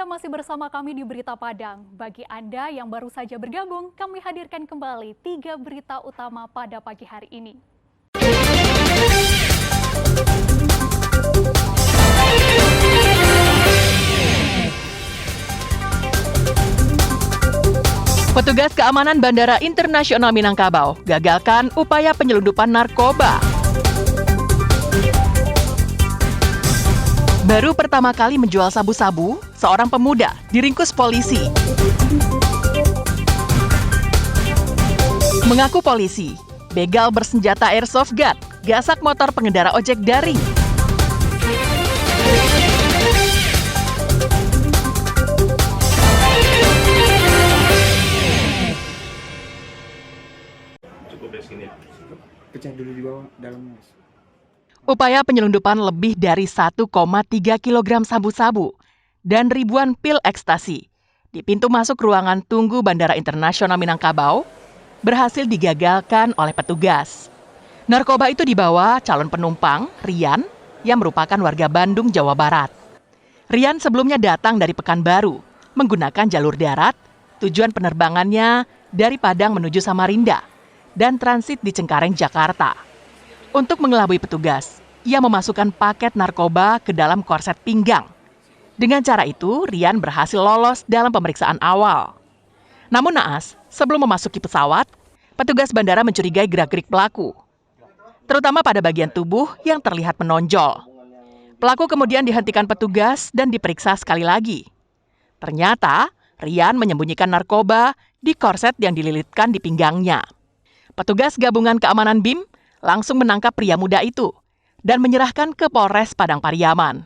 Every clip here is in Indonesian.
masih bersama kami di Berita Padang. Bagi Anda yang baru saja bergabung, kami hadirkan kembali 3 berita utama pada pagi hari ini. Petugas keamanan Bandara Internasional Minangkabau gagalkan upaya penyelundupan narkoba. Baru pertama kali menjual sabu-sabu, seorang pemuda diringkus polisi. Mengaku polisi, begal bersenjata airsoft gun, gasak motor pengendara ojek daring. Cukup ya segini. Pecah dulu di bawah dalamnya. Upaya penyelundupan lebih dari 1,3 kg sabu-sabu dan ribuan pil ekstasi di pintu masuk ruangan tunggu Bandara Internasional Minangkabau berhasil digagalkan oleh petugas. Narkoba itu dibawa calon penumpang, Rian, yang merupakan warga Bandung, Jawa Barat. Rian sebelumnya datang dari Pekanbaru menggunakan jalur darat, tujuan penerbangannya dari Padang menuju Samarinda dan transit di Cengkareng, Jakarta. Untuk mengelabui petugas, ia memasukkan paket narkoba ke dalam korset pinggang. Dengan cara itu, Rian berhasil lolos dalam pemeriksaan awal. Namun naas, sebelum memasuki pesawat, petugas bandara mencurigai gerak-gerik pelaku, terutama pada bagian tubuh yang terlihat menonjol. Pelaku kemudian dihentikan petugas dan diperiksa sekali lagi. Ternyata, Rian menyembunyikan narkoba di korset yang dililitkan di pinggangnya. Petugas gabungan keamanan BIM langsung menangkap pria muda itu dan menyerahkan ke Polres Padang Pariaman.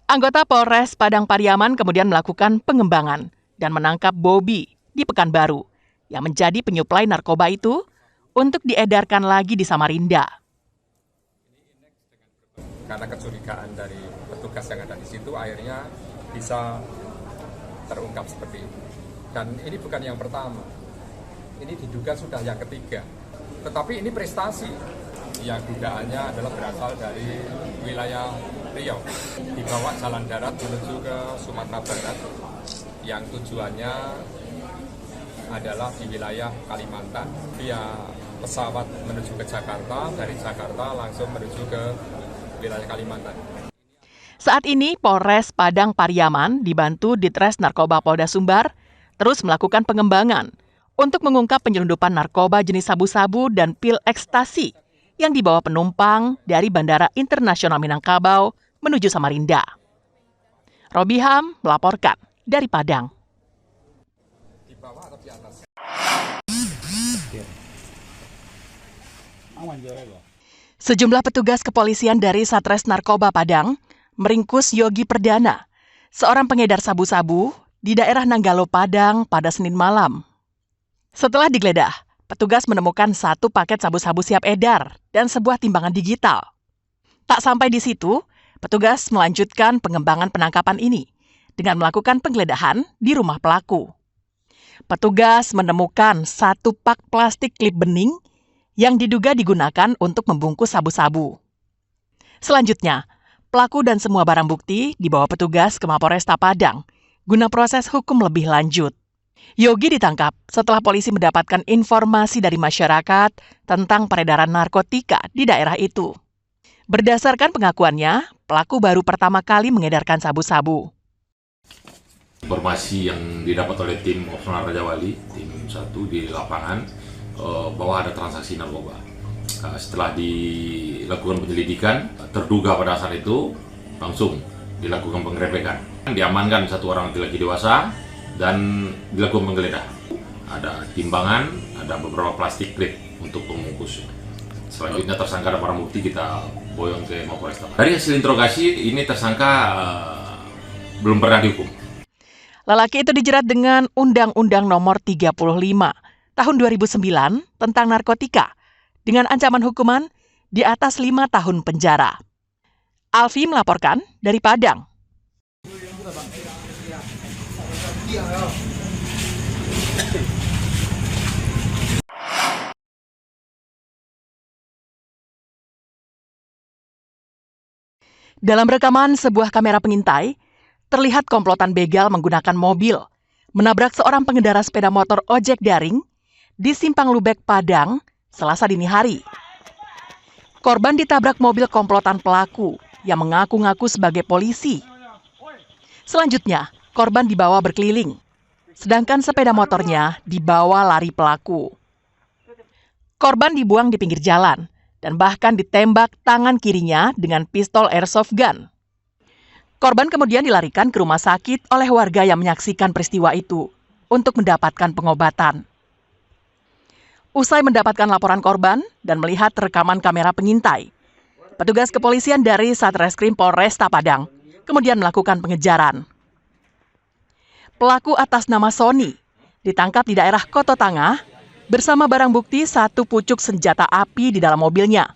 Anggota Polres Padang Pariaman kemudian melakukan pengembangan dan menangkap Bobby di Pekanbaru yang menjadi penyuplai narkoba itu untuk diedarkan lagi di Samarinda. Karena kecurigaan dari petugas yang ada di situ, akhirnya bisa terungkap seperti ini. Dan ini bukan yang pertama, ini diduga sudah yang ketiga. Tetapi ini prestasi yang dugaannya adalah berasal dari wilayah Riau, dibawa jalan darat menuju ke Sumatera Barat, yang tujuannya adalah di wilayah Kalimantan, via pesawat menuju ke Jakarta, dari Jakarta langsung menuju ke wilayah Kalimantan. Saat ini Polres Padang Pariaman dibantu Ditres Narkoba Polda Sumbar terus melakukan pengembangan untuk mengungkap penyelundupan narkoba jenis sabu-sabu dan pil ekstasi yang dibawa penumpang dari Bandara Internasional Minangkabau menuju Samarinda. Robi Ham melaporkan dari Padang. Di bawah atau di atas? Sejumlah petugas kepolisian dari Satres Narkoba Padang meringkus Yogi Perdana, seorang pengedar sabu-sabu di daerah Nanggalo, Padang pada Senin malam. Setelah digeledah, petugas menemukan 1 paket sabu-sabu siap edar dan sebuah timbangan digital. Tak sampai di situ, petugas melanjutkan pengembangan penangkapan ini dengan melakukan penggeledahan di rumah pelaku. Petugas menemukan 1 pak plastik klip bening yang diduga digunakan untuk membungkus sabu-sabu. Selanjutnya, pelaku dan semua barang bukti dibawa petugas ke Mapolresta Padang guna proses hukum lebih lanjut. Yogi ditangkap setelah polisi mendapatkan informasi dari masyarakat tentang peredaran narkotika di daerah itu. Berdasarkan pengakuannya, pelaku baru pertama kali mengedarkan sabu-sabu. Informasi yang didapat oleh tim Opsional Raja Wali, tim 1 di lapangan, bahwa ada transaksi narkoba. Setelah dilakukan penyelidikan, terduga pada saat itu langsung dilakukan penggerebekan. Diamankan 1 orang laki-laki dewasa dan dilakukan penggeledahan. Ada timbangan, ada beberapa plastik klip untuk pembungkus. Selanjutnya tersangka dan barang bukti kita boyong ke Mapolresta. Dari hasil interogasi ini tersangka belum pernah dihukum. Lelaki itu dijerat dengan Undang-Undang Nomor 35 Tahun 2009 tentang narkotika dengan ancaman hukuman di atas 5 tahun penjara. Alfi melaporkan dari Padang. Dalam rekaman sebuah kamera pengintai, terlihat komplotan begal menggunakan mobil menabrak seorang pengendara sepeda motor ojek daring di Simpang Lubek, Padang, Selasa dini hari. Korban ditabrak mobil komplotan pelaku yang mengaku-ngaku sebagai polisi. Selanjutnya, korban dibawa berkeliling, sedangkan sepeda motornya dibawa lari pelaku. Korban dibuang di pinggir jalan dan bahkan ditembak tangan kirinya dengan pistol airsoft gun. Korban kemudian dilarikan ke rumah sakit oleh warga yang menyaksikan peristiwa itu untuk mendapatkan pengobatan. Usai mendapatkan laporan korban dan melihat rekaman kamera pengintai, petugas kepolisian dari Satreskrim Polresta Padang kemudian melakukan pengejaran. Pelaku atas nama Sony ditangkap di daerah Koto Tangah bersama barang bukti 1 pucuk senjata api di dalam mobilnya.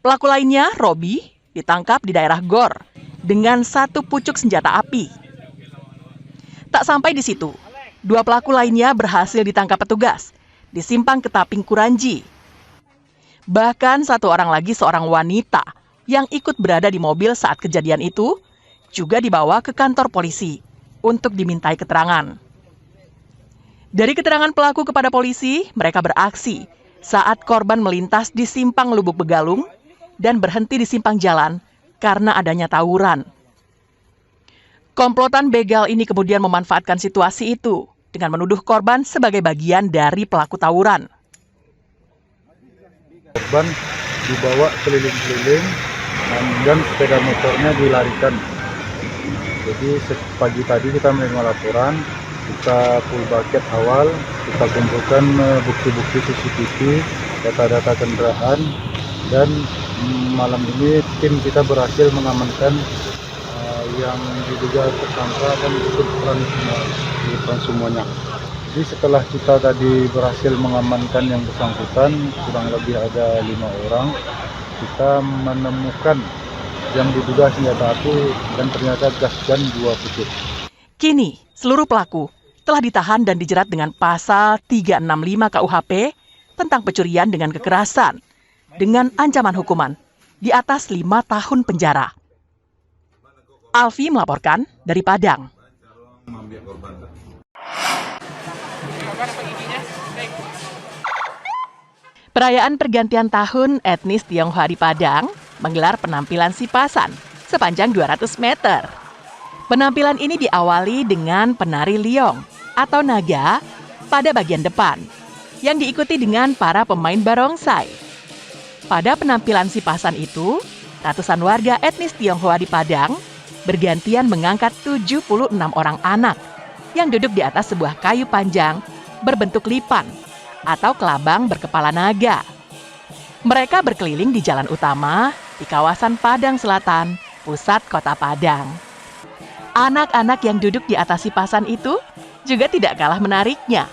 Pelaku lainnya, Robi, ditangkap di daerah Gor dengan 1 pucuk senjata api. Tak sampai di situ, 2 pelaku lainnya berhasil ditangkap petugas di Simpang Ketaping Kuranji. Bahkan 1 orang lagi, seorang wanita yang ikut berada di mobil saat kejadian itu, juga dibawa ke kantor polisi untuk dimintai keterangan. Dari keterangan pelaku kepada polisi, mereka beraksi saat korban melintas di Simpang Lubuk Begalung dan berhenti di simpang jalan karena adanya tawuran. Komplotan begal ini kemudian memanfaatkan situasi itu dengan menuduh korban sebagai bagian dari pelaku tawuran. Korban dibawa keliling-keliling dan sepeda motornya dilarikan. Jadi pagi tadi kita menerima laporan, kita full bucket awal, kita kumpulkan bukti-bukti CCTV, data-data kendaraan, dan malam ini tim kita berhasil mengamankan yang diduga tersangka dan ikut peran semuanya. Jadi setelah kita tadi berhasil mengamankan yang bersangkutan, kurang lebih ada 5 orang, kita menemukan yang diduga senjata api dan ternyata gas gun 2 pucuk. Kini, seluruh pelaku telah ditahan dan dijerat dengan pasal 365 KUHP tentang pencurian dengan kekerasan dengan ancaman hukuman di atas 5 tahun penjara. Alfi melaporkan dari Padang. Perayaan pergantian tahun etnis Tionghoa di Padang menggelar penampilan sipasan sepanjang 200 meter. Penampilan ini diawali dengan penari liong atau naga pada bagian depan, yang diikuti dengan para pemain barongsai. Pada penampilan sipasan itu, ratusan warga etnis Tionghoa di Padang bergantian mengangkat 76 orang anak yang duduk di atas sebuah kayu panjang berbentuk lipan atau kelabang berkepala naga. Mereka berkeliling di jalan utama di kawasan Padang Selatan, pusat kota Padang. Anak-anak yang duduk di atas sipasan itu juga tidak kalah menariknya.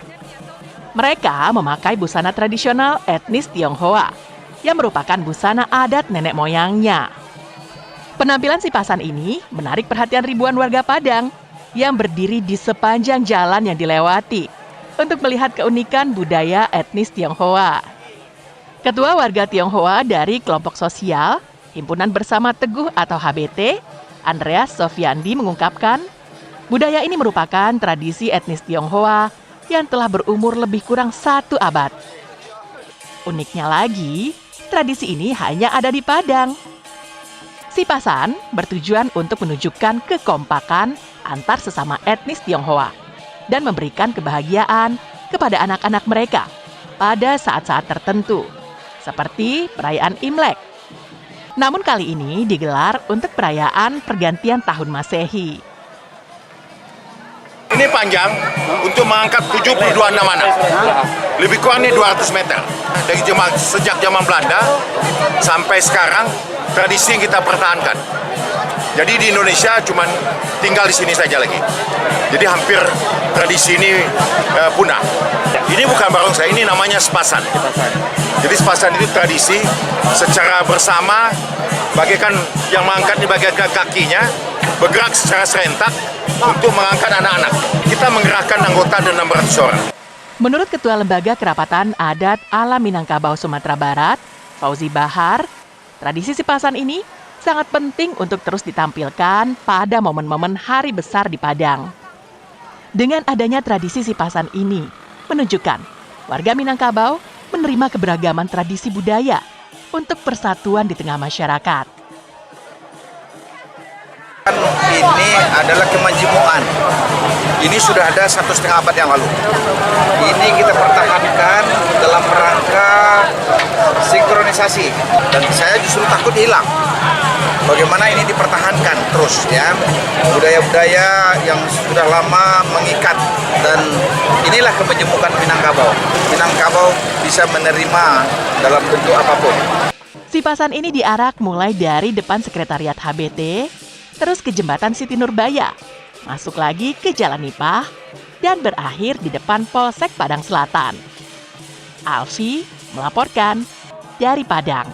Mereka memakai busana tradisional etnis Tionghoa yang merupakan busana adat nenek moyangnya. Penampilan sipasan ini menarik perhatian ribuan warga Padang yang berdiri di sepanjang jalan yang dilewati untuk melihat keunikan budaya etnis Tionghoa. Ketua warga Tionghoa dari kelompok sosial Himpunan Bersama Teguh atau HBT, Andreas Sofiandi mengungkapkan, budaya ini merupakan tradisi etnis Tionghoa yang telah berumur lebih kurang 1 abad. Uniknya lagi, tradisi ini hanya ada di Padang. Sipasan bertujuan untuk menunjukkan kekompakan antar sesama etnis Tionghoa dan memberikan kebahagiaan kepada anak-anak mereka pada saat-saat tertentu, seperti perayaan Imlek. Namun kali ini digelar untuk perayaan pergantian tahun Masehi. Ini panjang untuk mengangkat 72 anak-anak. Lebih kurang ini 200 meter. Dari sejak zaman Belanda sampai sekarang, tradisi yang kita pertahankan. Jadi di Indonesia cuma tinggal di sini saja lagi. Jadi hampir tradisi ini punah. Ini bukan barongsai, ini namanya sepasan. Jadi sepasan itu tradisi secara bersama, bagaikan yang mengangkat di bagian kakinya, bergerak secara serentak untuk mengangkat anak-anak. Kita menggerakkan anggota dan 600 orang. Menurut Ketua Lembaga Kerapatan Adat Alam Minangkabau Sumatera Barat, Fauzi Bahar, tradisi sipasan ini sangat penting untuk terus ditampilkan pada momen-momen hari besar di Padang. Dengan adanya tradisi sipasan ini, menunjukkan warga Minangkabau menerima keberagaman tradisi budaya untuk persatuan di tengah masyarakat. Ini adalah kemanjimuan. Ini sudah ada 1,5 abad yang lalu. Ini kita pertahankan dalam rangka sinkronisasi. Dan saya justru takut hilang. Bagaimana ini dipertahankan terus ya. Budaya-budaya yang sudah lama mengikat. Dan inilah kemanjimukan Minangkabau. Minangkabau bisa menerima dalam bentuk apapun. Sipasan ini diarak mulai dari depan sekretariat HBT, terus ke jembatan Siti Nurbaya, masuk lagi ke Jalan Nipah, dan berakhir di depan Polsek Padang Selatan. Alfi melaporkan dari Padang.